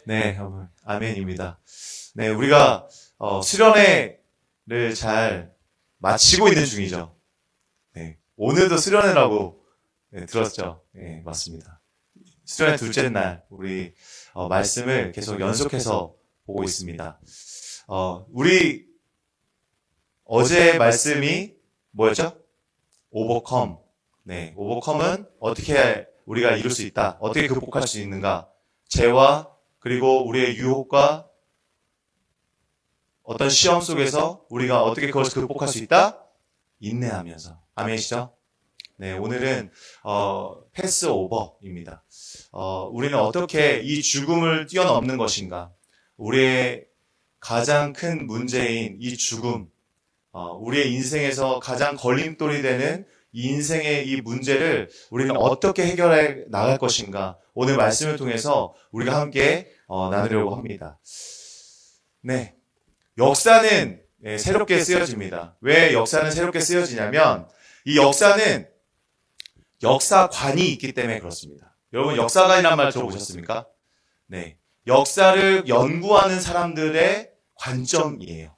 네, 아멘입니다. 네, 우리가 수련회를 잘 마치고 있는 중이죠. 네, 오늘도 수련회라고 들었죠. 네, 맞습니다. 수련회 둘째 날 우리 말씀을 계속 연속해서 보고 있습니다. 우리 어제 말씀이 뭐였죠? 오버컴. 네, 오버컴은 어떻게 우리가 이룰 수 있다, 어떻게 극복할 수 있는가, 죄와 그리고 우리의 유혹과 어떤 시험 속에서 우리가 어떻게 그것을 극복할 수 있다? 인내하면서. 아멘이시죠? 네, 오늘은 패스오버입니다. 우리는 어떻게 이 죽음을 뛰어넘는 것인가? 우리의 가장 큰 문제인 이 죽음, 우리의 인생에서 가장 걸림돌이 되는 이 인생의 이 문제를 우리는 어떻게 해결해 나갈 것인가? 오늘 말씀을 통해서 우리가 함께 나누려고 합니다. 네, 역사는 새롭게 쓰여집니다. 왜 역사는 새롭게 쓰여지냐면 이 역사는 역사관이 있기 때문에 그렇습니다. 여러분 역사관이란 말 들어보셨습니까? 네, 역사를 연구하는 사람들의 관점이에요.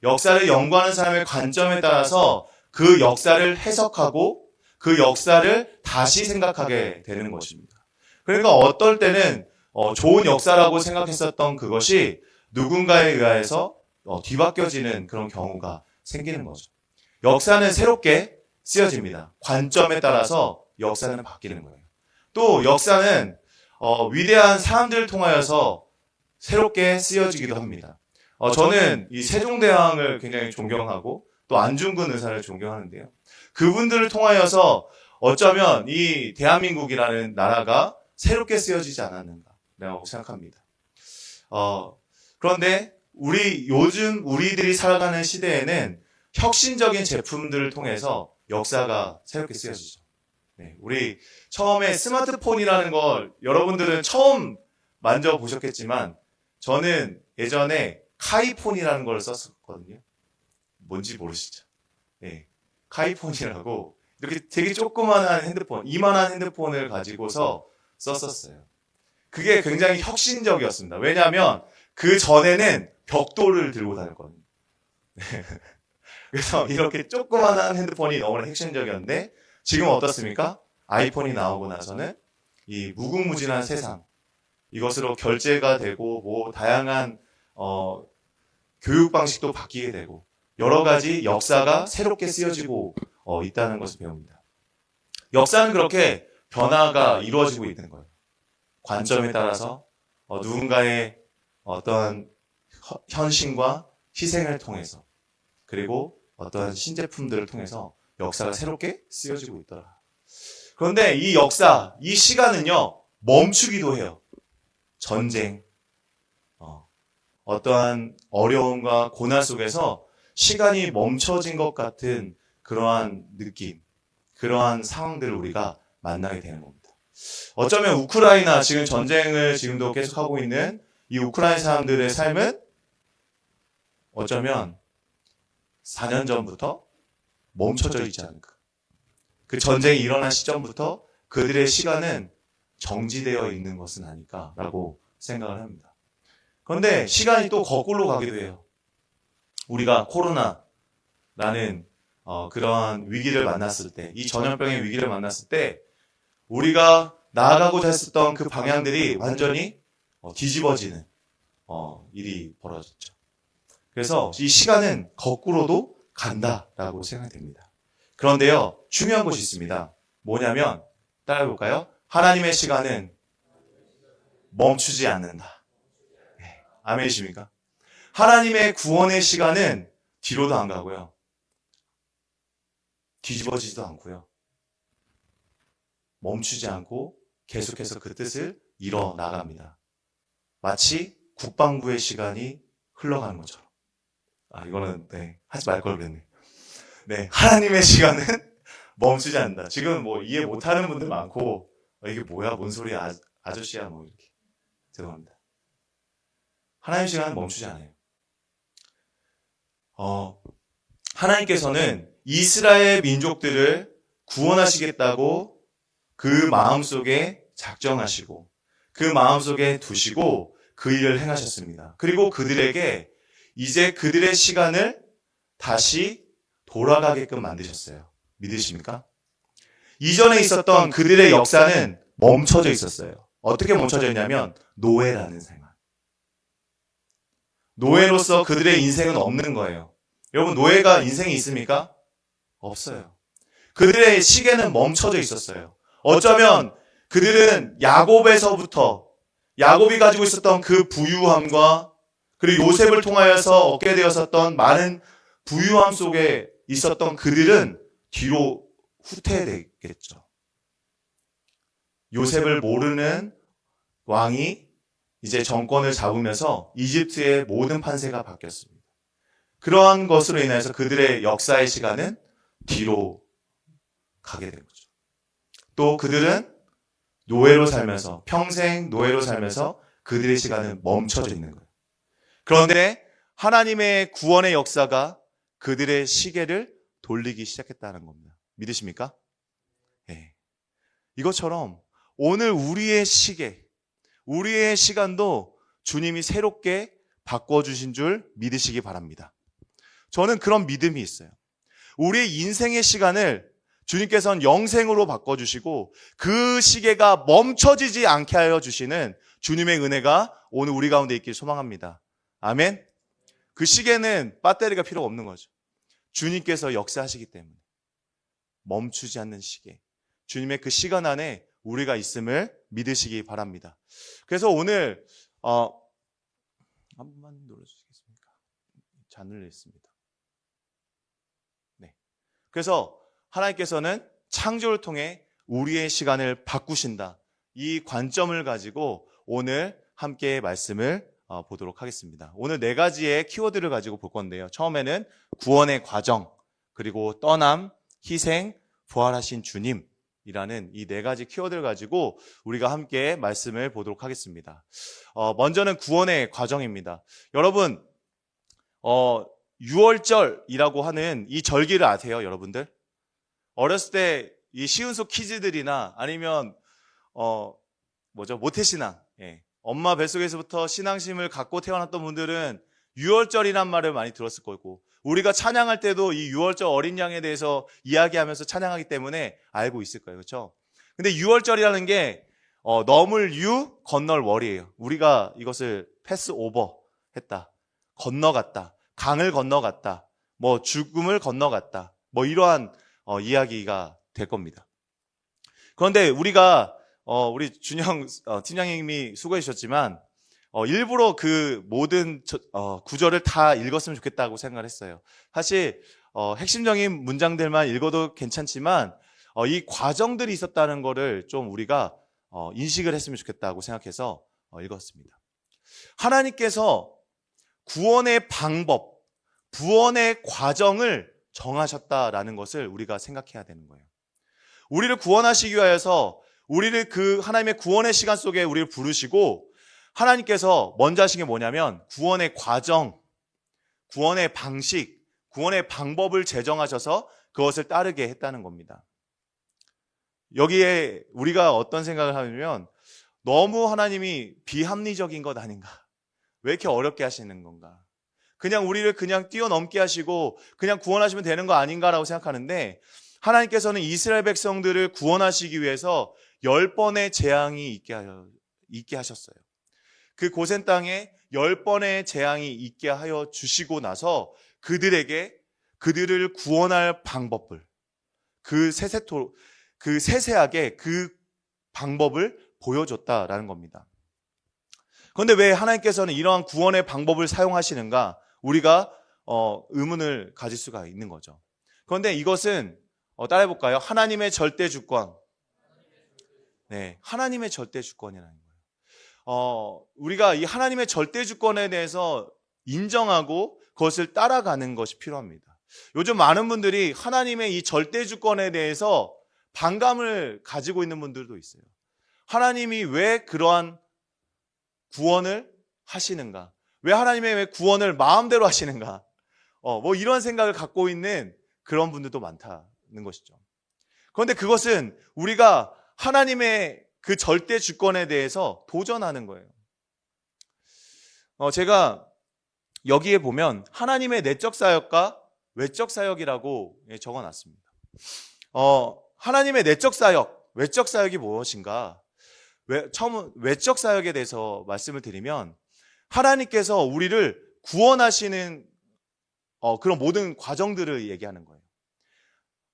역사를 연구하는 사람의 관점에 따라서 그 역사를 해석하고 그 역사를 다시 생각하게 되는 것입니다. 그러니까 어떨 때는 좋은 역사라고 생각했었던 그것이 누군가에 의해서 뒤바뀌어지는 그런 경우가 생기는 거죠. 역사는 새롭게 쓰여집니다. 관점에 따라서 역사는 바뀌는 거예요. 또 역사는 위대한 사람들을 통하여서 새롭게 쓰여지기도 합니다. 저는 이 세종대왕을 굉장히 존경하고 또 안중근 의사를 존경하는데요. 그분들을 통하여서 어쩌면 이 대한민국이라는 나라가 새롭게 쓰여지지 않았는가라고 생각합니다. 그런데 요즘 우리들이 살아가는 시대에는 혁신적인 제품들을 통해서 역사가 새롭게 쓰여지죠. 네, 우리 처음에 스마트폰이라는 걸 여러분들은 처음 만져보셨겠지만 저는 예전에 카이폰이라는 걸 썼었거든요. 뭔지 모르시죠? 네, 카이폰이라고 이렇게 되게 조그만한 핸드폰, 이만한 핸드폰을 가지고서 썼었어요. 그게 굉장히 혁신적이었습니다. 왜냐하면 그 전에는 벽돌을 들고 다녔거든요. 그래서 이렇게 조그만한 핸드폰이 너무나 혁신적이었는데 지금 어떻습니까? 아이폰이 나오고 나서는 이 무궁무진한 세상, 이것으로 결제가 되고 뭐 다양한 교육 방식도 바뀌게 되고 여러 가지 역사가 새롭게 쓰여지고 있다는 것을 배웁니다. 역사는 그렇게 변화가 이루어지고 있는 거예요. 관점에 따라서 누군가의 어떤 헌신과 희생을 통해서 그리고 어떤 신제품들을 통해서 역사가 새롭게 쓰여지고 있더라. 그런데 이 역사, 이 시간은요 멈추기도 해요. 전쟁, 어떠한 어려움과 고난 속에서 시간이 멈춰진 것 같은 그러한 느낌, 그러한 상황들을 우리가 만나게 되는 겁니다. 어쩌면 우크라이나 지금 전쟁을 지금도 계속하고 있는 이 우크라이나 사람들의 삶은 어쩌면 4년 전부터 멈춰져 있지 않을까. 그 전쟁이 일어난 시점부터 그들의 시간은 정지되어 있는 것은 아닐까라고 생각을 합니다. 그런데 시간이 또 거꾸로 가기도 해요. 우리가 코로나라는 그러한 위기를 만났을 때, 이 전염병의 위기를 만났을 때 우리가 나아가고자 했었던 그 방향들이 완전히 뒤집어지는 일이 벌어졌죠. 그래서 이 시간은 거꾸로도 간다라고 생각됩니다. 그런데요, 중요한 것이 있습니다. 뭐냐면 따라해볼까요? 하나님의 시간은 멈추지 않는다. 네, 아멘이십니까? 하나님의 구원의 시간은 뒤로도 안 가고요. 뒤집어지지도 않고요. 멈추지 않고 계속해서 그 뜻을 이뤄 나갑니다. 마치 국방부의 시간이 흘러가는 것처럼. 이거는 하지 말 걸 그랬네. 네, 하나님의 시간은 멈추지 않는다. 지금 뭐 이해 못하는 분들 많고 이게 뭐야, 뭔 소리야, 아저씨야, 뭐 이렇게. 죄송합니다. 하나님의 시간은 멈추지 않아요. 하나님께서는 이스라엘 민족들을 구원하시겠다고 그 마음속에 작정하시고 그 마음속에 두시고 그 일을 행하셨습니다. 그리고 그들에게 이제 그들의 시간을 다시 돌아가게끔 만드셨어요. 믿으십니까? 이전에 있었던 그들의 역사는 멈춰져 있었어요. 어떻게 멈춰져 있냐면 노예라는 생활. 노예로서 그들의 인생은 없는 거예요. 여러분, 노예가 인생이 있습니까? 없어요. 그들의 시계는 멈춰져 있었어요. 어쩌면 그들은 야곱이 가지고 있었던 그 부유함과 그리고 요셉을 통하여서 얻게 되었었던 많은 부유함 속에 있었던 그들은 뒤로 후퇴되겠죠. 요셉을 모르는 왕이 이제 정권을 잡으면서 이집트의 모든 판세가 바뀌었습니다. 그러한 것으로 인해서 그들의 역사의 시간은 뒤로 가게 된 거죠. 또 그들은 노예로 살면서, 평생 노예로 살면서 그들의 시간은 멈춰져 있는 거예요. 그런데 하나님의 구원의 역사가 그들의 시계를 돌리기 시작했다는 겁니다. 믿으십니까? 네. 이것처럼 오늘 우리의 시계, 우리의 시간도 주님이 새롭게 바꿔주신 줄 믿으시기 바랍니다. 저는 그런 믿음이 있어요. 우리의 인생의 시간을 주님께서는 영생으로 바꿔주시고 그 시계가 멈춰지지 않게 하여 주시는 주님의 은혜가 오늘 우리 가운데 있길 소망합니다. 아멘. 그 시계는 배터리가 필요가 없는 거죠. 주님께서 역사하시기 때문에 멈추지 않는 시계, 주님의 그 시간 안에 우리가 있음을 믿으시기 바랍니다. 그래서 오늘 한 번만 눌러주시겠습니까? 잔을 냈습니다. 네. 그래서 하나님께서는 창조를 통해 우리의 시간을 바꾸신다. 이 관점을 가지고 오늘 함께 말씀을 보도록 하겠습니다. 오늘 4가지의 키워드를 가지고 볼 건데요. 처음에는 구원의 과정, 그리고 떠남, 희생, 부활하신 주님이라는 이 4가지 키워드를 가지고 우리가 함께 말씀을 보도록 하겠습니다. 먼저는 구원의 과정입니다. 여러분, 6월절이라고 하는 이 절기를 아세요, 여러분들? 어렸을 때 이 시은속 키즈들이나 아니면 모태신앙, 예. 엄마 뱃속에서부터 신앙심을 갖고 태어났던 분들은 6월절이란 말을 많이 들었을 거고, 우리가 찬양할 때도 이 6월절 어린 양에 대해서 이야기하면서 찬양하기 때문에 알고 있을 거예요. 그렇죠? 근데 6월절이라는 게 넘을 유, 건널 월이에요. 우리가 이것을 패스 오버 했다, 건너갔다, 강을 건너갔다, 죽음을 건너갔다, 이러한 이야기가 될 겁니다. 그런데 우리가 우리 준영 팀장님이 수고해 주셨지만 일부러 그 모든 구절을 다 읽었으면 좋겠다고 생각을 했어요. 사실 핵심적인 문장들만 읽어도 괜찮지만 이 과정들이 있었다는 거를 좀 우리가 인식을 했으면 좋겠다고 생각해서 읽었습니다. 하나님께서 구원의 방법, 구원의 과정을 정하셨다라는 것을 우리가 생각해야 되는 거예요. 우리를 구원하시기 위하여서 우리를 그 하나님의 구원의 시간 속에 우리를 부르시고, 하나님께서 먼저 하신 게 뭐냐면 구원의 과정, 구원의 방식, 구원의 방법을 제정하셔서 그것을 따르게 했다는 겁니다. 여기에 우리가 어떤 생각을 하냐면 너무 하나님이 비합리적인 것 아닌가? 왜 이렇게 어렵게 하시는 건가? 그냥 우리를 그냥 뛰어넘게 하시고 그냥 구원하시면 되는 거 아닌가라고 생각하는데, 하나님께서는 이스라엘 백성들을 구원하시기 위해서 10번의 재앙이 있게 하셨어요. 그 고센 땅에 10번의 재앙이 있게 하여 주시고 나서 그들을 구원할 방법을 세세하게 그 방법을 보여줬다라는 겁니다. 그런데 왜 하나님께서는 이러한 구원의 방법을 사용하시는가? 우리가 의문을 가질 수가 있는 거죠. 그런데 이것은 따라해볼까요? 하나님의 절대 주권. 네, 하나님의 절대 주권이라는 거예요. 우리가 이 하나님의 절대 주권에 대해서 인정하고 그것을 따라가는 것이 필요합니다. 요즘 많은 분들이 하나님의 이 절대 주권에 대해서 반감을 가지고 있는 분들도 있어요. 하나님이 왜 그러한 구원을 하시는가? 왜 하나님의 구원을 마음대로 하시는가? 이런 생각을 갖고 있는 그런 분들도 많다는 것이죠. 그런데 그것은 우리가 하나님의 그 절대 주권에 대해서 도전하는 거예요. 제가 여기에 보면 하나님의 내적 사역과 외적 사역이라고 적어놨습니다. 하나님의 내적 사역, 외적 사역이 무엇인가? 처음 외적 사역에 대해서 말씀을 드리면 하나님께서 우리를 구원하시는 그런 모든 과정들을 얘기하는 거예요.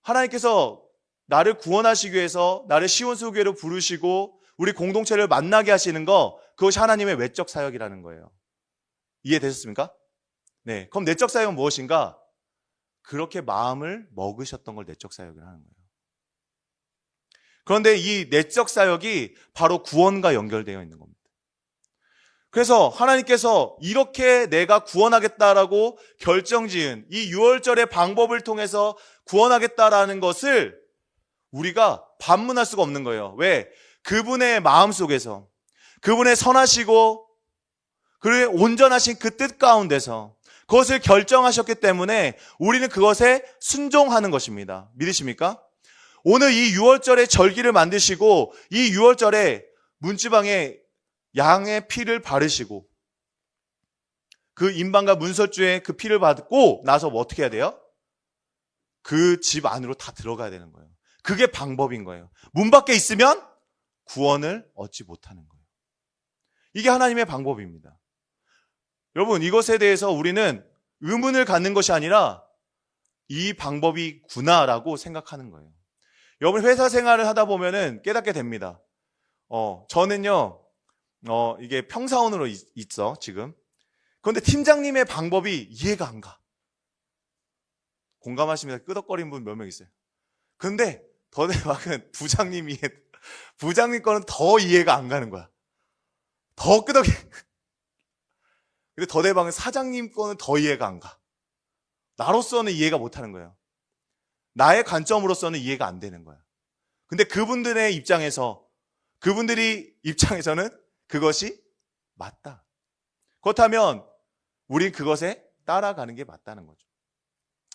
하나님께서 나를 구원하시기 위해서 나를 시온수교회로 부르시고 우리 공동체를 만나게 하시는 거, 그것이 하나님의 외적 사역이라는 거예요. 이해되셨습니까? 네. 그럼 내적 사역은 무엇인가? 그렇게 마음을 먹으셨던 걸 내적 사역을 하는 거예요. 그런데 이 내적 사역이 바로 구원과 연결되어 있는 겁니다. 그래서 하나님께서 이렇게 내가 구원하겠다라고 결정지은 이 유월절의 방법을 통해서 구원하겠다라는 것을 우리가 반문할 수가 없는 거예요. 왜? 그분의 마음속에서, 그분의 선하시고 그의 온전하신 그 뜻 가운데서 그것을 결정하셨기 때문에 우리는 그것에 순종하는 것입니다. 믿으십니까? 오늘 이 유월절의 절기를 만드시고 이 유월절에 문지방에 양의 피를 바르시고 그 임방과 문설주에 그 피를 받고 나서 뭐 어떻게 해야 돼요? 그 집 안으로 다 들어가야 되는 거예요. 그게 방법인 거예요. 문 밖에 있으면 구원을 얻지 못하는 거예요. 이게 하나님의 방법입니다. 여러분, 이것에 대해서 우리는 의문을 갖는 것이 아니라 이 방법이구나라고 생각하는 거예요. 여러분, 회사 생활을 하다 보면은 깨닫게 됩니다. 저는요, 이게 평사원으로 있어, 지금. 그런데 팀장님의 방법이 이해가 안 가. 공감하십니다. 끄덕거리는 분 몇 명 있어요. 근데 더 대박은 부장님 거는 더 이해가 안 가는 거야. 더 끄덕이. 근데 더 대박은 사장님 거는 더 이해가 안 가. 나로서는 이해가 못 하는 거예요. 나의 관점으로서는 이해가 안 되는 거야. 근데 그분들의 그분들이 입장에서는 그것이 맞다. 그렇다면 우린 그것에 따라가는 게 맞다는 거죠.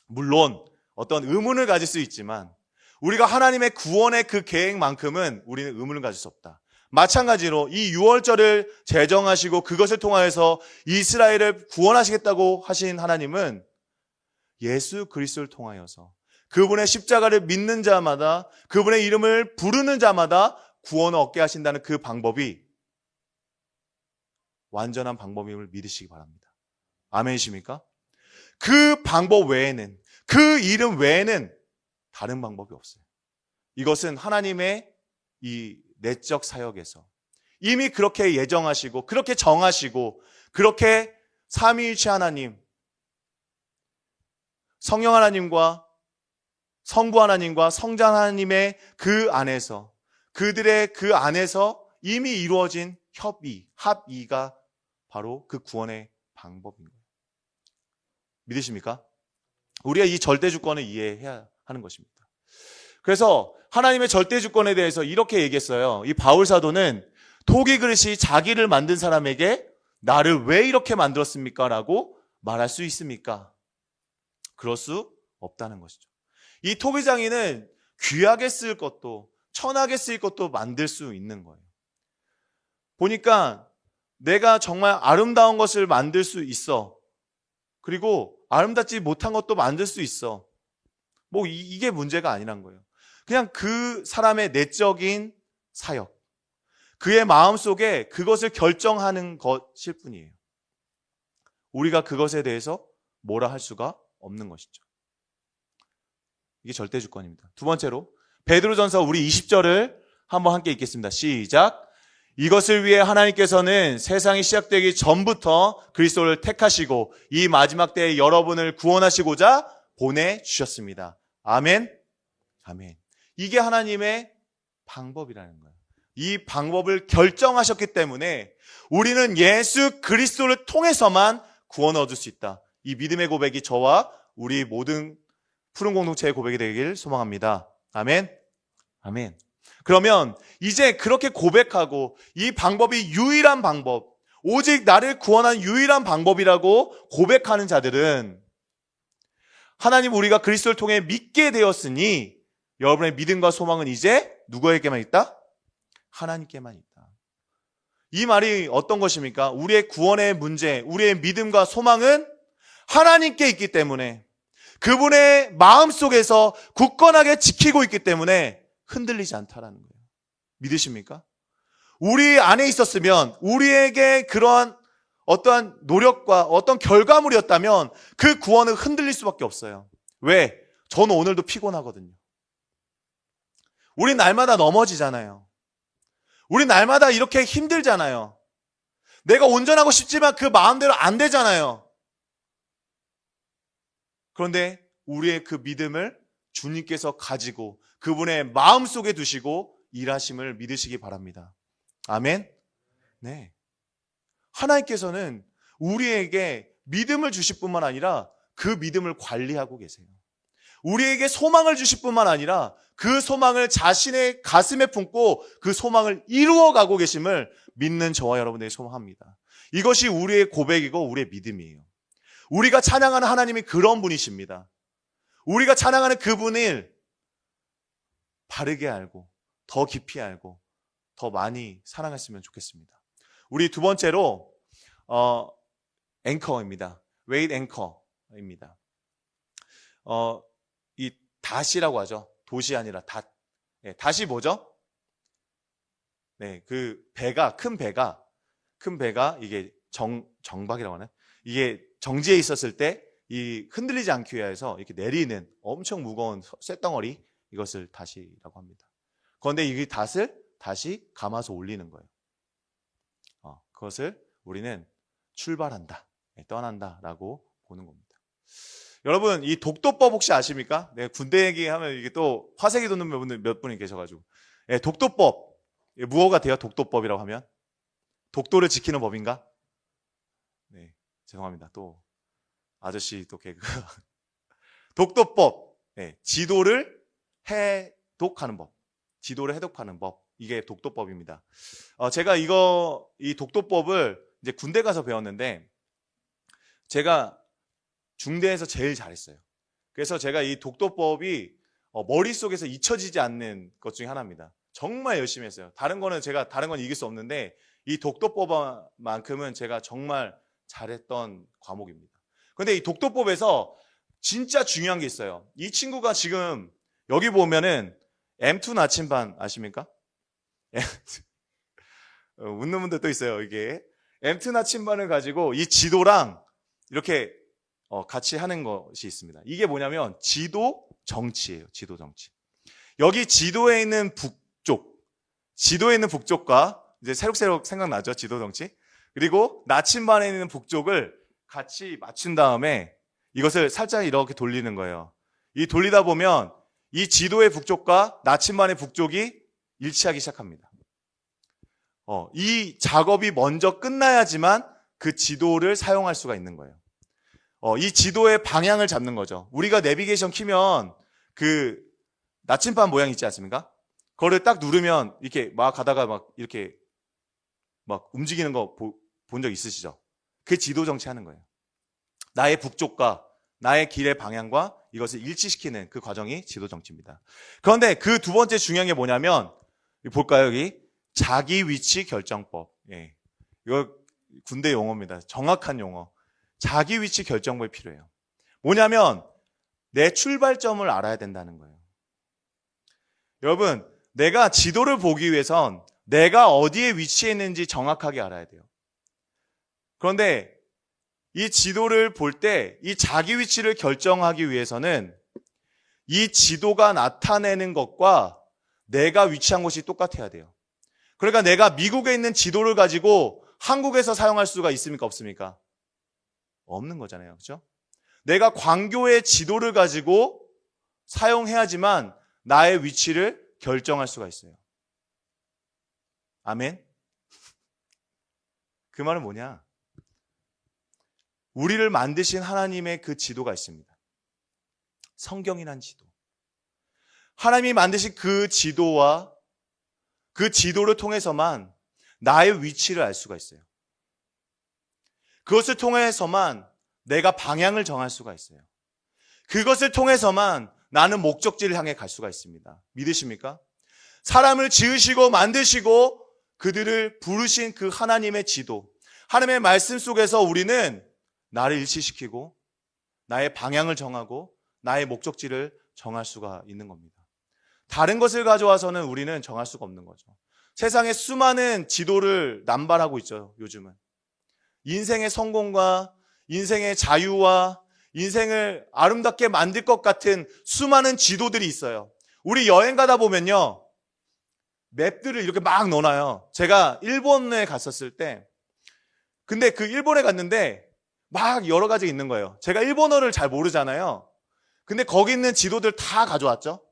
물론 어떤 의문을 가질 수 있지만 우리가 하나님의 구원의 그 계획만큼은 우리는 의문을 가질 수 없다. 마찬가지로 이 유월절을 제정하시고 그것을 통하여서 이스라엘을 구원하시겠다고 하신 하나님은 예수 그리스도를 통하여서 그분의 십자가를 믿는 자마다, 그분의 이름을 부르는 자마다 구원을 얻게 하신다는 그 방법이 완전한 방법임을 믿으시기 바랍니다. 아멘이십니까? 그 방법 외에는, 그 이름 외에는 다른 방법이 없어요. 이것은 하나님의 이 내적 사역에서 이미 그렇게 예정하시고 그렇게 정하시고 그렇게 삼위일체 하나님, 성령 하나님과 성부 하나님과 성자 하나님의 그 안에서, 그들의 그 안에서 이미 이루어진 합의가 바로 그 구원의 방법인 거예요. 믿으십니까? 우리가 이 절대 주권을 이해해야 하는 것입니다. 그래서 하나님의 절대 주권에 대해서 이렇게 얘기했어요. 이 바울 사도는 토기 그릇이 자기를 만든 사람에게 나를 왜 이렇게 만들었습니까? 라고 말할 수 있습니까? 그럴 수 없다는 것이죠. 이 토기장이는 귀하게 쓸 것도 천하게 쓸 것도 만들 수 있는 거예요. 보니까 내가 정말 아름다운 것을 만들 수 있어. 그리고 아름답지 못한 것도 만들 수 있어. 뭐 이게 문제가 아니란 거예요. 그냥 그 사람의 내적인 사역, 그의 마음속에 그것을 결정하는 것일 뿐이에요. 우리가 그것에 대해서 뭐라 할 수가 없는 것이죠. 이게 절대 주권입니다. 두 번째로 베드로전서 우리 20절을 한번 함께 읽겠습니다. 시작. 이것을 위해 하나님께서는 세상이 시작되기 전부터 그리스도를 택하시고 이 마지막 때에 여러분을 구원하시고자 보내주셨습니다. 아멘. 아멘. 이게 하나님의 방법이라는 거예요. 이 방법을 결정하셨기 때문에 우리는 예수 그리스도를 통해서만 구원을 얻을 수 있다. 이 믿음의 고백이 저와 우리 모든 푸른 공동체의 고백이 되길 소망합니다. 아멘. 아멘. 그러면 이제 그렇게 고백하고 이 방법이 유일한 방법, 오직 나를 구원한 유일한 방법이라고 고백하는 자들은 하나님 우리가 그리스도를 통해 믿게 되었으니 여러분의 믿음과 소망은 이제 누구에게만 있다? 하나님께만 있다. 이 말이 어떤 것입니까? 우리의 구원의 문제, 우리의 믿음과 소망은 하나님께 있기 때문에, 그분의 마음속에서 굳건하게 지키고 있기 때문에 흔들리지 않다라는 거예요. 믿으십니까? 우리 안에 있었으면, 우리에게 그러한 어떠한 노력과 어떤 결과물이었다면 그 구원은 흔들릴 수밖에 없어요. 왜? 저는 오늘도 피곤하거든요. 우리 날마다 넘어지잖아요. 우리 날마다 이렇게 힘들잖아요. 내가 온전하고 싶지만 그 마음대로 안 되잖아요. 그런데 우리의 그 믿음을 주님께서 가지고 그분의 마음속에 두시고 일하심을 믿으시기 바랍니다. 아멘? 네. 하나님께서는 우리에게 믿음을 주실 뿐만 아니라 그 믿음을 관리하고 계세요. 우리에게 소망을 주실 뿐만 아니라 그 소망을 자신의 가슴에 품고 그 소망을 이루어가고 계심을 믿는 저와 여러분들이 소망합니다. 이것이 우리의 고백이고 우리의 믿음이에요. 우리가 찬양하는 하나님이 그런 분이십니다. 우리가 찬양하는 그분을 바르게 알고 더 깊이 알고 더 많이 사랑했으면 좋겠습니다. 우리 두 번째로 앵커입니다. 웨이트 앵커입니다. 이 닷이라고 하죠. 돛이 아니라 닷. 네, 닷이 뭐죠? 네, 그 배가 큰 배가 이게 정박이라고 하나요? 이게 정지해 있었을 때 이 흔들리지 않기 위해서 이렇게 내리는 엄청 무거운 쇳덩어리, 이것을 닷이라고 합니다. 그런데 이 닷을 다시 감아서 올리는 거예요. 그것을 우리는 출발한다, 떠난다라고 보는 겁니다. 여러분, 이 독도법 혹시 아십니까? 네, 군대 얘기하면 이게 또 화색이 돋는 분들 몇 분이 계셔가지고. 네, 독도법. 무엇가 돼요? 독도법이라고 하면? 독도를 지키는 법인가? 네, 죄송합니다. 또 아저씨 또 개그. 독도법. 네, 지도를 해독하는 법. 지도를 해독하는 법. 이게 독도법입니다. 제가 이 독도법을 이제 군대 가서 배웠는데, 제가 중대에서 제일 잘했어요. 그래서 제가 이 독도법이 머릿속에서 잊혀지지 않는 것 중에 하나입니다. 정말 열심히 했어요. 다른 건 이길 수 없는데 이 독도법만큼은 제가 정말 잘했던 과목입니다. 그런데 이 독도법에서 진짜 중요한 게 있어요. 이 친구가 지금 여기 보면은 M2 나침반 아십니까? 웃는 분들 또 있어요. 이게 M2 나침반을 가지고 이 지도랑 이렇게 같이 하는 것이 있습니다. 이게 뭐냐면 지도 정치예요. 지도 정치. 여기 지도에 있는 북쪽과 이제 새록새록 생각나죠. 지도 정치. 그리고 나침반에 있는 북쪽을 같이 맞춘 다음에 이것을 살짝 이렇게 돌리는 거예요. 이 돌리다 보면 이 지도의 북쪽과 나침반의 북쪽이 일치하기 시작합니다. 이 작업이 먼저 끝나야지만 그 지도를 사용할 수가 있는 거예요. 이 지도의 방향을 잡는 거죠. 우리가 내비게이션 키면 그 나침반 모양 있지 않습니까? 그거를 딱 누르면 이렇게 막 가다가 막 이렇게 막 움직이는 거 본 적 있으시죠? 그 지도 정치하는 거예요. 나의 북쪽과 나의 길의 방향과 이것을 일치시키는 그 과정이 지도 정치입니다. 그런데 그 두 번째 중요한 게 뭐냐면, 볼까요, 여기? 자기 위치 결정법. 예. 이거 군대 용어입니다. 정확한 용어. 자기 위치 결정법이 필요해요. 뭐냐면 내 출발점을 알아야 된다는 거예요. 여러분, 내가 지도를 보기 위해선 내가 어디에 위치해 있는지 정확하게 알아야 돼요. 그런데 이 지도를 볼 때 이 자기 위치를 결정하기 위해서는 이 지도가 나타내는 것과 내가 위치한 곳이 똑같아야 돼요. 그러니까 내가 미국에 있는 지도를 가지고 한국에서 사용할 수가 있습니까? 없습니까? 없는 거잖아요. 그렇죠? 내가 광교의 지도를 가지고 사용해야지만 나의 위치를 결정할 수가 있어요. 아멘? 그 말은 뭐냐? 우리를 만드신 하나님의 그 지도가 있습니다. 성경이란 지도. 하나님이 만드신 그 지도와 그 지도를 통해서만 나의 위치를 알 수가 있어요. 그것을 통해서만 내가 방향을 정할 수가 있어요. 그것을 통해서만 나는 목적지를 향해 갈 수가 있습니다. 믿으십니까? 사람을 지으시고 만드시고 그들을 부르신 그 하나님의 지도, 하나님의 말씀 속에서 우리는 나를 일치시키고 나의 방향을 정하고 나의 목적지를 정할 수가 있는 겁니다. 다른 것을 가져와서는 우리는 정할 수가 없는 거죠. 세상에 수많은 지도를 남발하고 있죠, 요즘은. 인생의 성공과 인생의 자유와 인생을 아름답게 만들 것 같은 수많은 지도들이 있어요. 우리 여행 가다 보면요, 맵들을 이렇게 막 넣어놔요. 제가 일본에 갔었을 때, 근데 그 일본에 갔는데 막 여러 가지 있는 거예요. 제가 일본어를 잘 모르잖아요. 근데 거기 있는 지도들 다 가져왔죠.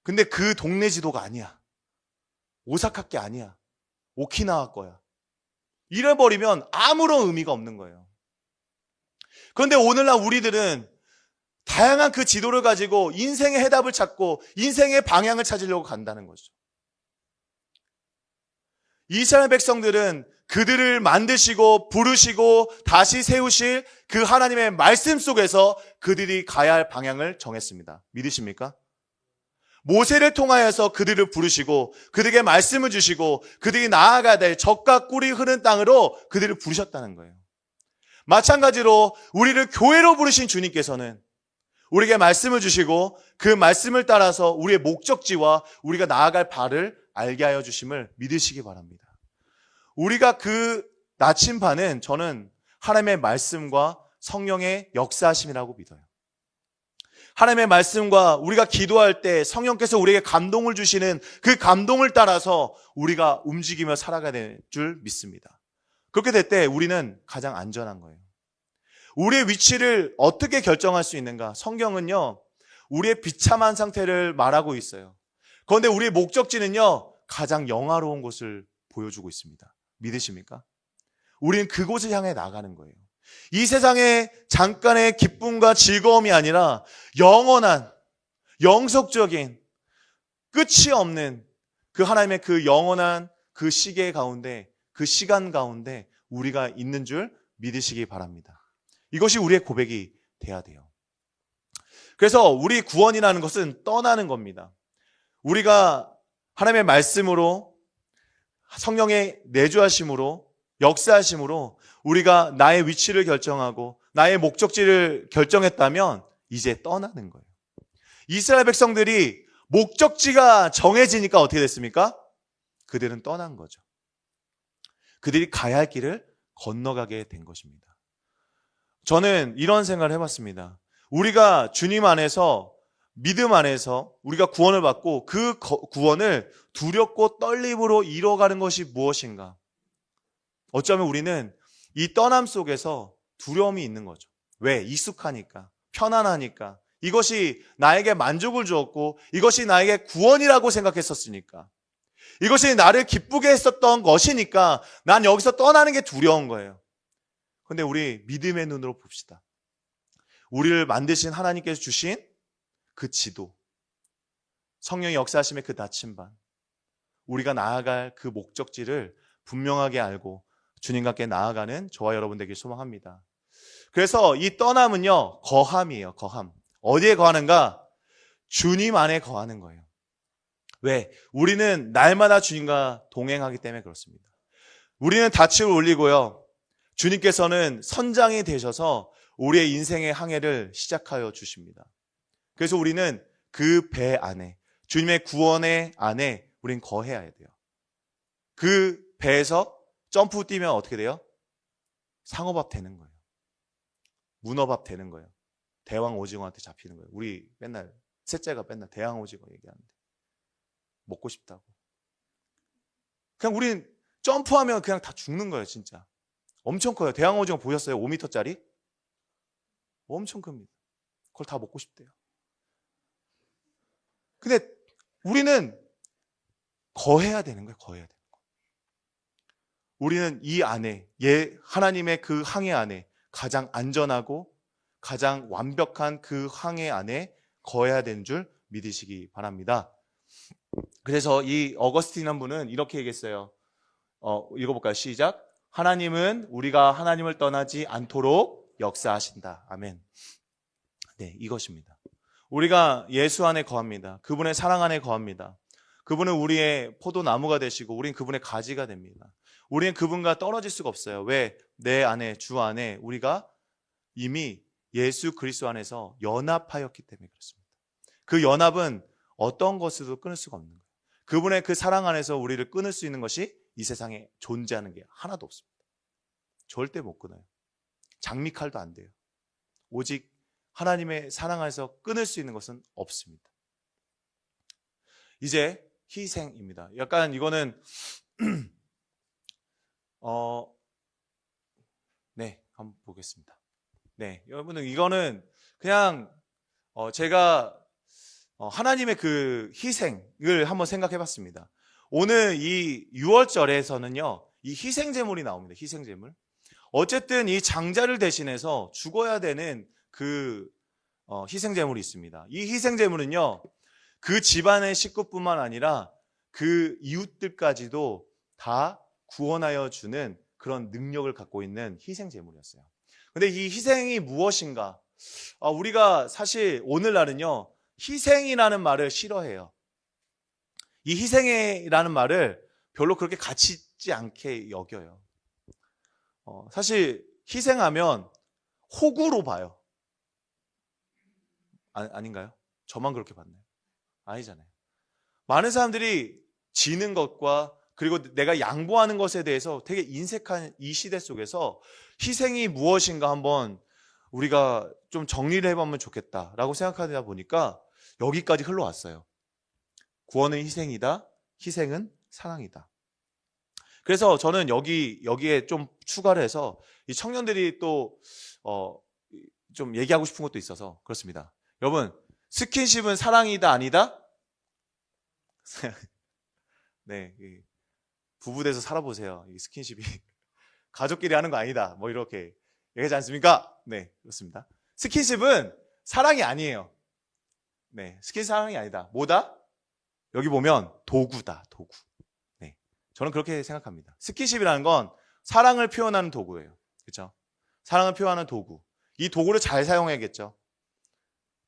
근데 그 동네 지도가 아니야. 오사카 게 아니야. 오키나와 거야. 이래버리면 아무런 의미가 없는 거예요. 그런데 오늘날 우리들은 다양한 그 지도를 가지고 인생의 해답을 찾고 인생의 방향을 찾으려고 간다는 거죠. 이스라엘 백성들은 그들을 만드시고 부르시고 다시 세우실 그 하나님의 말씀 속에서 그들이 가야 할 방향을 정했습니다. 믿으십니까? 모세를 통하여서 그들을 부르시고 그들에게 말씀을 주시고 그들이 나아가야 될 젖과 꿀이 흐르는 땅으로 그들을 부르셨다는 거예요. 마찬가지로 우리를 교회로 부르신 주님께서는 우리에게 말씀을 주시고 그 말씀을 따라서 우리의 목적지와 우리가 나아갈 바를 알게 하여 주심을 믿으시기 바랍니다. 우리가 그 나침반은 저는 하나님의 말씀과 성령의 역사하심이라고 믿어요. 하나님의 말씀과 우리가 기도할 때 성령께서 우리에게 감동을 주시는 그 감동을 따라서 우리가 움직이며 살아가야 될 줄 믿습니다. 그렇게 될 때 우리는 가장 안전한 거예요. 우리의 위치를 어떻게 결정할 수 있는가? 성경은요, 우리의 비참한 상태를 말하고 있어요. 그런데 우리의 목적지는요, 가장 영화로운 곳을 보여주고 있습니다. 믿으십니까? 우리는 그곳을 향해 나가는 거예요. 이 세상의 잠깐의 기쁨과 즐거움이 아니라 영원한, 영속적인, 끝이 없는 그 하나님의 그 영원한 그 시계 가운데, 그 시간 가운데 우리가 있는 줄 믿으시기 바랍니다. 이것이 우리의 고백이 돼야 돼요. 그래서 우리 구원이라는 것은 떠나는 겁니다. 우리가 하나님의 말씀으로 성령의 내주하심으로 역사하심으로 우리가 나의 위치를 결정하고 나의 목적지를 결정했다면 이제 떠나는 거예요. 이스라엘 백성들이 목적지가 정해지니까 어떻게 됐습니까? 그들은 떠난 거죠. 그들이 가야 할 길을 건너가게 된 것입니다. 저는 이런 생각을 해봤습니다. 우리가 주님 안에서 믿음 안에서 우리가 구원을 받고 그 구원을 두렵고 떨림으로 이뤄가는 것이 무엇인가? 어쩌면 우리는 이 떠남 속에서 두려움이 있는 거죠. 왜? 익숙하니까, 편안하니까, 이것이 나에게 만족을 주었고 이것이 나에게 구원이라고 생각했었으니까, 이것이 나를 기쁘게 했었던 것이니까 난 여기서 떠나는 게 두려운 거예요. 그런데 우리 믿음의 눈으로 봅시다. 우리를 만드신 하나님께서 주신 그 지도, 성령의 역사하심의 그 나침반, 우리가 나아갈 그 목적지를 분명하게 알고 주님과 함께 나아가는 저와 여러분 되길 소망합니다. 그래서 이 떠남은요, 거함이에요. 거함. 어디에 거하는가? 주님 안에 거하는 거예요. 왜? 우리는 날마다 주님과 동행하기 때문에 그렇습니다. 우리는 닻을 올리고요, 주님께서는 선장이 되셔서 우리의 인생의 항해를 시작하여 주십니다. 그래서 우리는 그 배 안에, 주님의 구원의 안에 우린 거해야 돼요. 그 배에서 점프 뛰면 어떻게 돼요? 상어밥 되는 거예요. 문어밥 되는 거예요. 대왕 오징어한테 잡히는 거예요. 우리 맨날 셋째가 맨날 대왕 오징어 얘기하는데 먹고 싶다고. 그냥 우린 점프하면 그냥 다 죽는 거예요. 진짜 엄청 커요. 대왕 오징어 보셨어요? 5m짜리? 엄청 큽니다. 그걸 다 먹고 싶대요. 근데 우리는 거해야 되는 거예요. 거해야 되는 거예요. 우리는 이 안에, 하나님의 그 항해 안에 가장 안전하고 가장 완벽한 그 항해 안에 거해야 되는 줄 믿으시기 바랍니다. 그래서 이 어거스틴 분은 이렇게 얘기했어요. 읽어볼까요? 시작. 하나님은 우리가 하나님을 떠나지 않도록 역사하신다. 아멘. 네, 이것입니다. 우리가 예수 안에 거합니다. 그분의 사랑 안에 거합니다. 그분은 우리의 포도나무가 되시고 우린 그분의 가지가 됩니다. 우리는 그분과 떨어질 수가 없어요. 왜? 내 안에, 주 안에 우리가 이미 예수 그리스도 안에서 연합하였기 때문에 그렇습니다. 그 연합은 어떤 것으로도 끊을 수가 없는 거예요. 그분의 그 사랑 안에서 우리를 끊을 수 있는 것이 이 세상에 존재하는 게 하나도 없습니다. 절대 못 끊어요. 장미칼도 안 돼요. 오직 하나님의 사랑 안에서 끊을 수 있는 것은 없습니다. 이제 희생입니다. 약간 이거는 네, 한번 보겠습니다. 네, 여러분은 이거는 그냥 제가 하나님의 그 희생을 한번 생각해 봤습니다. 오늘 이 6월절에서는요, 이 희생제물이 나옵니다. 희생제물. 어쨌든 이 장자를 대신해서 죽어야 되는 그 희생제물이 있습니다. 이 희생제물은요, 그 집안의 식구뿐만 아니라 그 이웃들까지도 다 구원하여 주는 그런 능력을 갖고 있는 희생제물이었어요. 근데 이 희생이 무엇인가? 우리가 사실 오늘날은요, 희생이라는 말을 싫어해요. 이 희생이라는 말을 별로 그렇게 가치 있지 않게 여겨요. 사실 희생하면 호구로 봐요. 아닌가요? 저만 그렇게 봤나요? 아니잖아요. 많은 사람들이 지는 것과 그리고 내가 양보하는 것에 대해서 되게 인색한 이 시대 속에서 희생이 무엇인가 한번 우리가 좀 정리를 해보면 좋겠다라고 생각하다 보니까 여기까지 흘러왔어요. 구원은 희생이다. 희생은 사랑이다. 그래서 저는 여기에 좀 추가를 해서 이 청년들이 또 좀 얘기하고 싶은 것도 있어서 그렇습니다. 여러분, 스킨십은 사랑이다 아니다? 네, 부부돼서 살아보세요. 이 스킨십이 가족끼리 하는 거 아니다. 뭐 이렇게 얘기하지 않습니까? 네, 그렇습니다. 스킨십은 사랑이 아니에요. 네, 스킨십 사랑이 아니다. 뭐다? 여기 보면 도구다, 도구. 네, 저는 그렇게 생각합니다. 스킨십이라는 건 사랑을 표현하는 도구예요. 그렇죠? 사랑을 표현하는 도구. 이 도구를 잘 사용해야겠죠.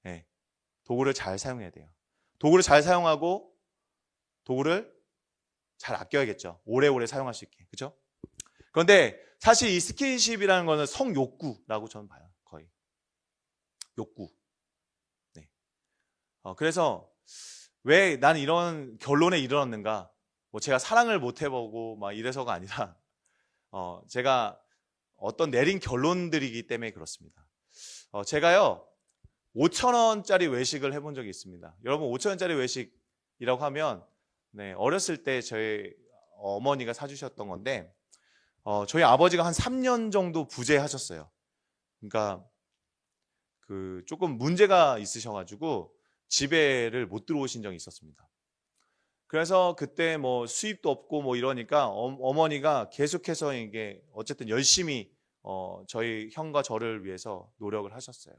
네, 도구를 잘 사용해야 돼요. 도구를 잘 사용하고 도구를 잘 아껴야겠죠. 오래오래 사용할 수 있게. 그렇죠? 그런데 사실 이 스킨십이라는 거는 성욕구라고 저는 봐요. 거의. 욕구. 네. 그래서 왜 나는 이런 결론에 이르렀는가? 뭐 제가 사랑을 못 해보고 막 이래서가 아니라 제가 어떤 내린 결론들이기 때문에 그렇습니다. 제가요 5,000원짜리 외식을 해본 적이 있습니다. 여러분 5,000원짜리 외식이라고 하면 네, 어렸을 때 저희 어머니가 사주셨던 건데 저희 아버지가 한 3년 정도 부재하셨어요. 그러니까 그 조금 문제가 있으셔가지고 집에를 못 들어오신 적이 있었습니다. 그래서 그때 뭐 수입도 없고 뭐 이러니까 어머니가 계속해서 이게 어쨌든 열심히 저희 형과 저를 위해서 노력을 하셨어요.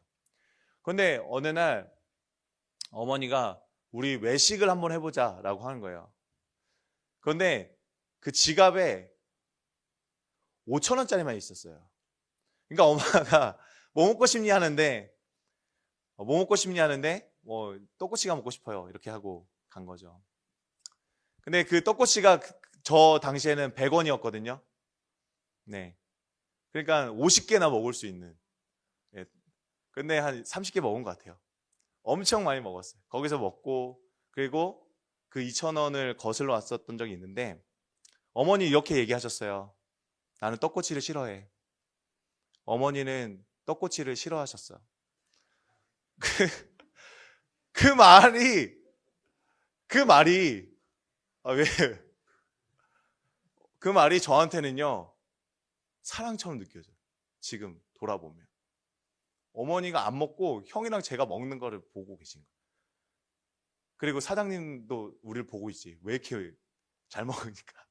그런데 어느 날 어머니가 우리 외식을 한번 해보자라고 하는 거예요. 그런데 그 지갑에 5,000원짜리만 있었어요. 그러니까 엄마가 뭐 먹고 싶니 하는데 뭐 떡꼬치가 먹고 싶어요 이렇게 하고 간 거죠. 근데 그 떡꼬치가 저 당시에는 100원이었거든요. 네. 그러니까 50개나 먹을 수 있는. 네. 근데 한 30개 먹은 것 같아요. 엄청 많이 먹었어요. 거기서 먹고 그리고 그 2,000원을 거슬러 왔었던 적이 있는데 어머니 이렇게 얘기하셨어요. 나는 떡꼬치를 싫어해. 어머니는 떡꼬치를 싫어하셨어요. 그 말이 왜? 그 말이 저한테는요 사랑처럼 느껴져요. 지금 돌아보면 어머니가 안 먹고 형이랑 제가 먹는 거를 보고 계신 거예요. 그리고 사장님도 우리를 보고 있지. 왜 이렇게 잘 먹으니까.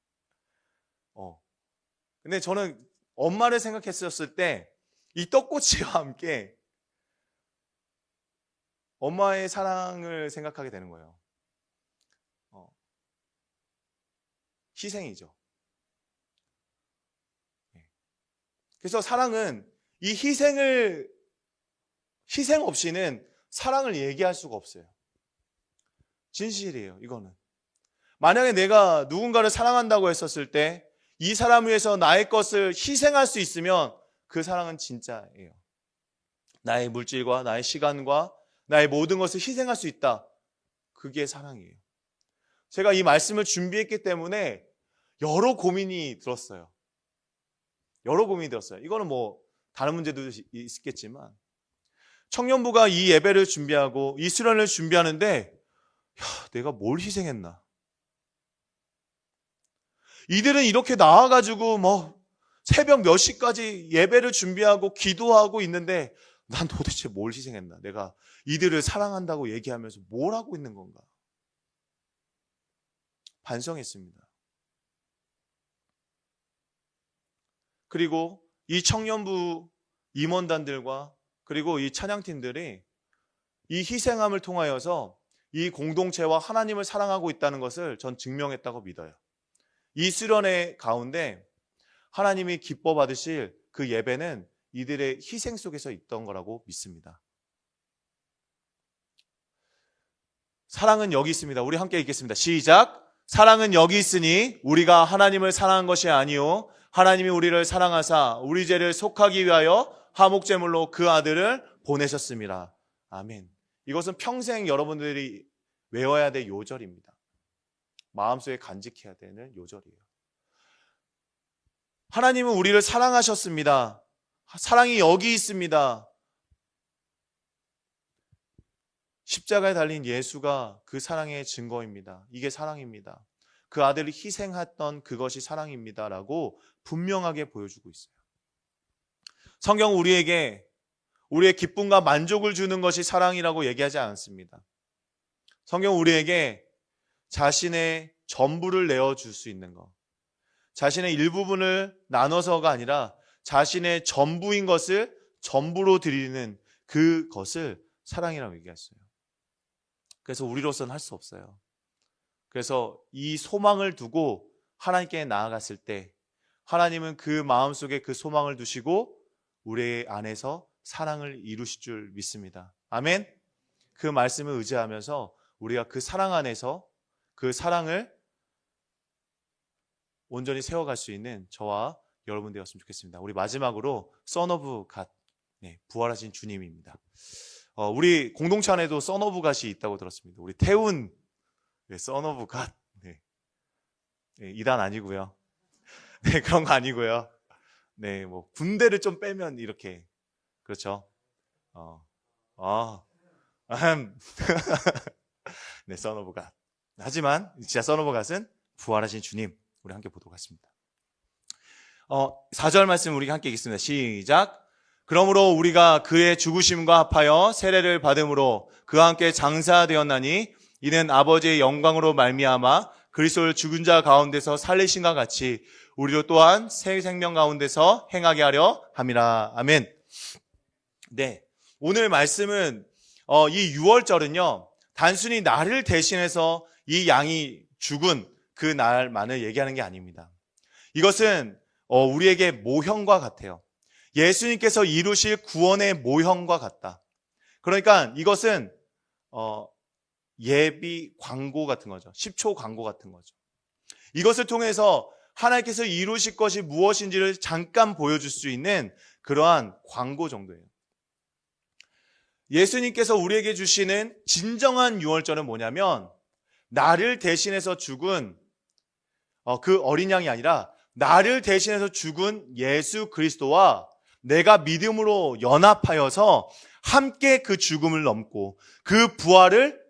근데 저는 엄마를 생각했었을 때 이 떡꼬치와 함께 엄마의 사랑을 생각하게 되는 거예요. 희생이죠. 그래서 사랑은 이 희생 없이는 사랑을 얘기할 수가 없어요. 진실이에요, 이거는. 만약에 내가 누군가를 사랑한다고 했었을 때 이 사람 위해서 나의 것을 희생할 수 있으면 그 사랑은 진짜예요. 나의 물질과 나의 시간과 나의 모든 것을 희생할 수 있다. 그게 사랑이에요. 제가 이 말씀을 준비했기 때문에 여러 고민이 들었어요. 여러 고민이 들었어요. 이거는 뭐 다른 문제도 있겠지만 청년부가 이 예배를 준비하고 이 수련을 준비하는데 내가 뭘 희생했나? 이들은 이렇게 나와가지고 뭐 새벽 몇 시까지 예배를 준비하고 기도하고 있는데 난 도대체 뭘 희생했나? 내가 이들을 사랑한다고 얘기하면서 뭘 하고 있는 건가? 반성했습니다. 그리고 이 청년부 임원단들과 그리고 이 찬양팀들이 이 희생함을 통하여서 이 공동체와 하나님을 사랑하고 있다는 것을 전 증명했다고 믿어요. 이 수련의 가운데 하나님이 기뻐 받으실 그 예배는 이들의 희생 속에서 있던 거라고 믿습니다. 사랑은 여기 있습니다. 우리 함께 읽겠습니다. 시작. 사랑은 여기 있으니 우리가 하나님을 사랑한 것이 아니요 하나님이 우리를 사랑하사 우리 죄를 속하기 위하여 화목제물로 그 아들을 보내셨습니다. 아멘. 이것은 평생 여러분들이 외워야 될 요절입니다. 마음속에 간직해야 되는 요절이에요. 하나님은 우리를 사랑하셨습니다. 사랑이 여기 있습니다. 십자가에 달린 예수가 그 사랑의 증거입니다. 이게 사랑입니다. 그 아들이 희생했던 그것이 사랑입니다. 라고 분명하게 보여주고 있어요. 성경은 우리에게 우리의 기쁨과 만족을 주는 것이 사랑이라고 얘기하지 않습니다. 성경은 우리에게 자신의 전부를 내어줄 수 있는 것, 자신의 일부분을 나눠서가 아니라 자신의 전부인 것을 전부로 드리는 그것을 사랑이라고 얘기했어요. 그래서 우리로서는 할 수 없어요. 그래서 이 소망을 두고 하나님께 나아갔을 때 하나님은 그 마음속에 그 소망을 두시고 우리 안에서 사랑을 이루실 줄 믿습니다. 아멘. 그 말씀을 의지하면서 우리가 그 사랑 안에서 그 사랑을 온전히 세워갈 수 있는 저와 여러분 되었으면 좋겠습니다. 우리 마지막으로 Son of God, 부활하신 주님입니다. 우리 공동체 안에도 Son of God이 있다고 들었습니다. 우리 태운 Son of God. 이단 아니고요. 그런 거 아니고요. 뭐 군대를 좀 빼면 이렇게 그렇죠. Son of God. 하지만 진짜 Son of God은 부활하신 주님. 우리 함께 보도록 하겠습니다. 4절 말씀 우리 함께 읽겠습니다. 시작. 그러므로 우리가 그의 죽으심과 합하여 세례를 받음으로 그와 함께 장사되었나니 이는 아버지의 영광으로 말미암아 그리스도를 죽은 자 가운데서 살리신과 같이 우리도 또한 새 생명 가운데서 행하게 하려 함이라. 아멘. 네, 오늘 말씀은 이 6월절은요 단순히 나를 대신해서 이 양이 죽은 그 날만을 얘기하는 게 아닙니다. 이것은 우리에게 모형과 같아요. 예수님께서 이루실 구원의 모형과 같다. 그러니까 이것은 예비 광고 같은 거죠. 10초 광고 같은 거죠. 이것을 통해서 하나님께서 이루실 것이 무엇인지를 잠깐 보여줄 수 있는 그러한 광고 정도예요. 예수님께서 우리에게 주시는 진정한 유월절은 뭐냐면 나를 대신해서 죽은 그 어린 양이 아니라 나를 대신해서 죽은 예수 그리스도와 내가 믿음으로 연합하여서 함께 그 죽음을 넘고 그 부활을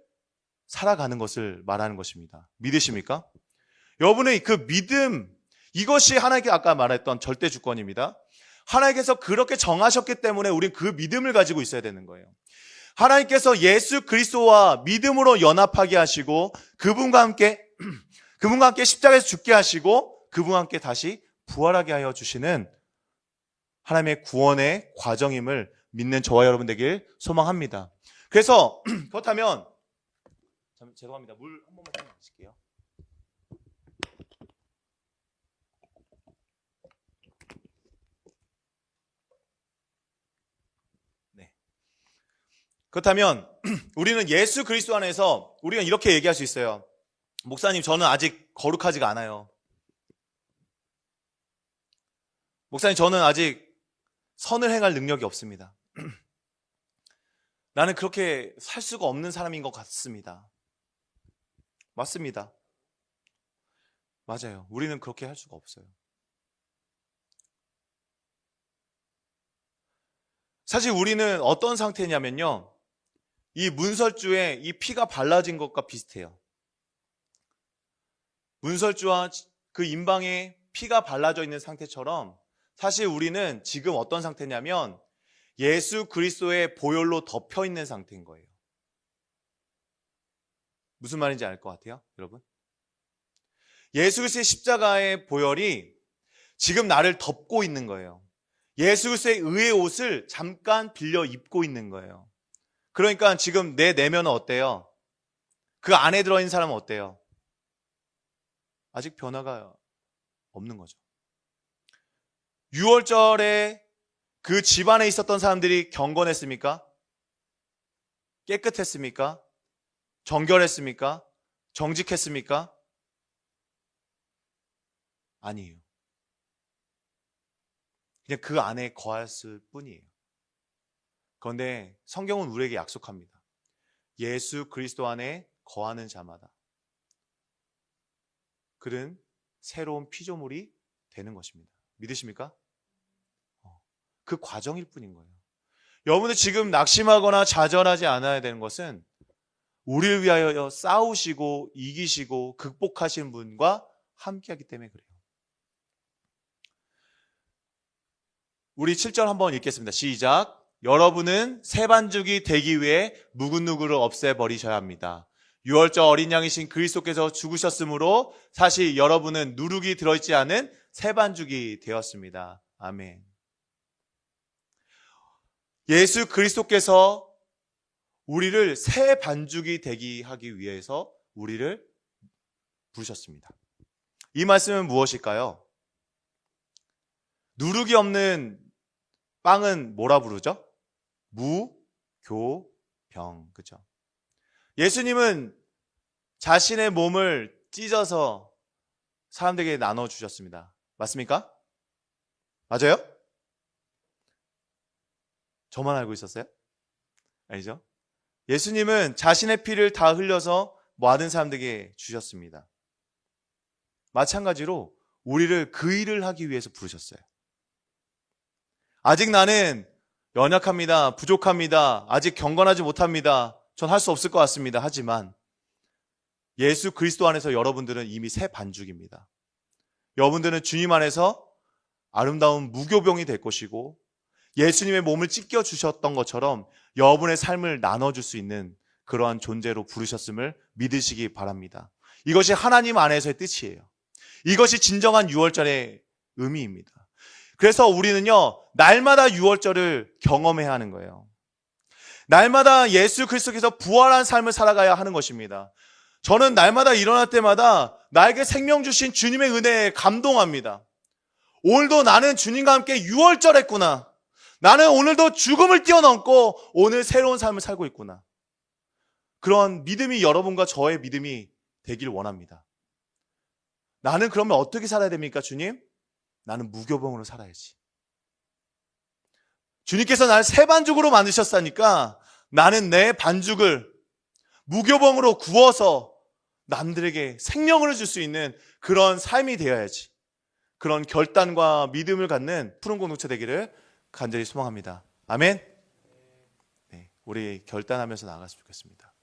살아가는 것을 말하는 것입니다. 믿으십니까? 여러분의 그 믿음, 이것이 하나님께 아까 말했던 절대 주권입니다. 하나님께서 그렇게 정하셨기 때문에 우리는 그 믿음을 가지고 있어야 되는 거예요. 하나님께서 예수 그리스도와 믿음으로 연합하게 하시고 그분과 함께 십자가에서 죽게 하시고 그분과 함께 다시 부활하게 하여 주시는 하나님의 구원의 과정임을 믿는 저와 여러분 되길 소망합니다. 그래서 그렇다면 죄송합니다. 물 한 번만 마실게요. 네. 그렇다면 우리는 예수 그리스도 안에서 우리가 이렇게 얘기할 수 있어요. 목사님, 저는 아직 거룩하지가 않아요. 목사님, 저는 아직 선을 행할 능력이 없습니다. 나는 그렇게 살 수가 없는 사람인 것 같습니다. 맞습니다. 맞아요. 우리는 그렇게 할 수가 없어요. 사실 우리는 어떤 상태냐면요, 이 문설주에 이 피가 발라진 것과 비슷해요. 문설주와 그 임방에 피가 발라져 있는 상태처럼 사실 우리는 지금 어떤 상태냐면 예수 그리스도의 보혈로 덮여 있는 상태인 거예요. 무슨 말인지 알 것 같아요, 여러분? 예수 그리스도의 십자가의 보혈이 지금 나를 덮고 있는 거예요. 예수 그리스도의 의의 옷을 잠깐 빌려 입고 있는 거예요. 그러니까 지금 내 내면은 어때요? 그 안에 들어있는 사람은 어때요? 아직 변화가 없는 거죠. 6월절에 그 집안에 있었던 사람들이 경건했습니까? 깨끗했습니까? 정결했습니까? 정직했습니까? 아니에요. 그냥 그 안에 거했을 뿐이에요. 그런데 성경은 우리에게 약속합니다. 예수 그리스도 안에 거하는 자마다 그는 새로운 피조물이 되는 것입니다. 믿으십니까? 그 과정일 뿐인 거예요. 여러분들 지금 낙심하거나 좌절하지 않아야 되는 것은 우리를 위하여 싸우시고 이기시고 극복하신 분과 함께하기 때문에 그래요. 우리 7절 한번 읽겠습니다. 시작. 여러분은 새 반죽이 되기 위해 묵은 누구를 없애버리셔야 합니다. 6월절 어린 양이신 그리스도께서 죽으셨으므로 사실 여러분은 누룩이 들어있지 않은 새 반죽이 되었습니다. 아멘. 예수 그리스도께서 우리를 새 반죽이 되게 하기 위해서 우리를 부르셨습니다. 이 말씀은 무엇일까요? 누룩이 없는 빵은 뭐라 부르죠? 무교병. 그죠? 예수님은 자신의 몸을 찢어서 사람들에게 나눠주셨습니다. 맞습니까? 맞아요? 저만 알고 있었어요? 아니죠? 예수님은 자신의 피를 다 흘려서 모든 사람들에게 주셨습니다. 마찬가지로 우리를 그 일을 하기 위해서 부르셨어요. 아직 나는 연약합니다. 부족합니다. 아직 경건하지 못합니다. 전 할 수 없을 것 같습니다. 하지만 예수 그리스도 안에서 여러분들은 이미 새 반죽입니다. 여러분들은 주님 안에서 아름다운 무교병이 될 것이고 예수님의 몸을 찢겨 주셨던 것처럼 여러분의 삶을 나눠줄 수 있는 그러한 존재로 부르셨음을 믿으시기 바랍니다. 이것이 하나님 안에서의 뜻이에요. 이것이 진정한 6월절의 의미입니다. 그래서 우리는요, 날마다 6월절을 경험해야 하는 거예요. 날마다 예수 그리스도께서 부활한 삶을 살아가야 하는 것입니다. 저는 날마다 일어날 때마다 나에게 생명 주신 주님의 은혜에 감동합니다. 오늘도 나는 주님과 함께 6월절 했구나. 나는 오늘도 죽음을 뛰어넘고 오늘 새로운 삶을 살고 있구나. 그런 믿음이 여러분과 저의 믿음이 되길 원합니다. 나는 그러면 어떻게 살아야 됩니까, 주님? 나는 무교병으로 살아야지. 주님께서 나를 새 반죽으로 만드셨다니까 나는 내 반죽을 무교병으로 구워서 남들에게 생명을 줄 수 있는 그런 삶이 되어야지. 그런 결단과 믿음을 갖는 푸른 공동체 되기를 간절히 소망합니다. 아멘. 네, 우리 결단하면서 나아갔으면 좋겠습니다.